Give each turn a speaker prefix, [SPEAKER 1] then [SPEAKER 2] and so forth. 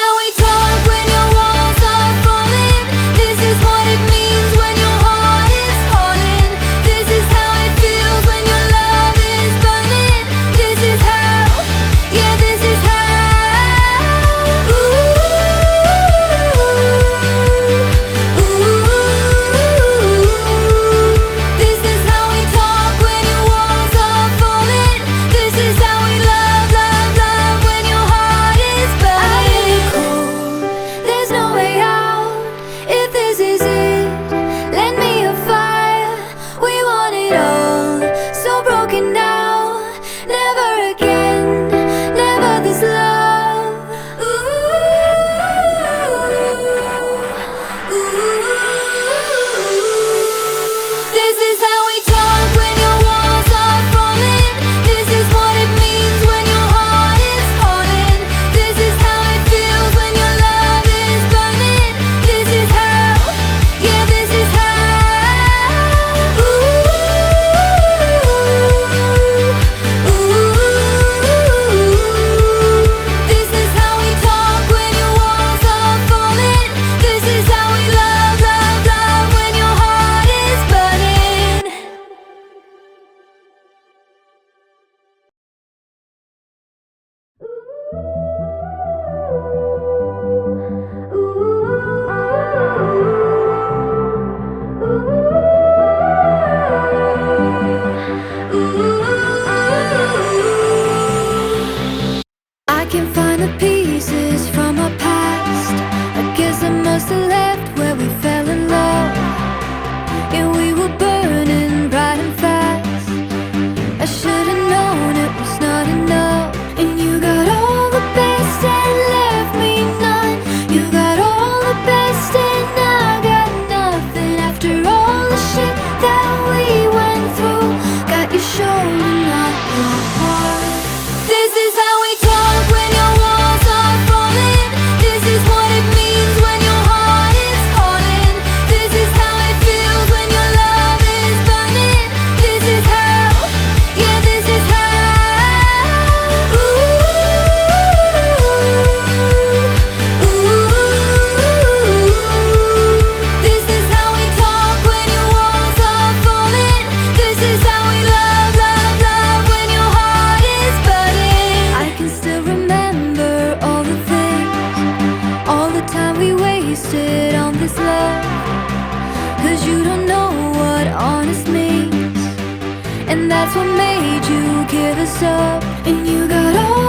[SPEAKER 1] how we talk when your walls are falling. This is what it means when your heart is falling. This is how it feels when your love is burning. This is how, yeah, this is how. This is how we talk when your walls are falling. This is how we love, love, love when your heart is burning. I'm cold, there's no way out. If this is it, lend me a fire. We want it all, so broken now. Never again, never this love. This is how we talk when your walls are falling. This is what it means when your heart is falling. This is how it feels when your love is burning. This is how, yeah, this is how. This is how we talk when your walls are falling. This is how we love, love, love when your heart is burning. I can find the pieces from our past. I guess I must have left where we fell in love. Yeah, we were burning bright and fast. I should have known it was not enough. And you got all the best and left me none. You got all the best and I got nothing. After all the shit that we went through, got your shoulder, not your heart. This is how we talk when your walls are falling. This is what it means when your heart is falling. This is how it feels when your love is burning. This is how, yeah, this is how. This is how we talk when your walls are falling. This is how we love, love, love when your heart is burning. I can still remember all the things, all the time we wasted on this love. Cause you don't know what honest means, and that's what made you give us up. And you got all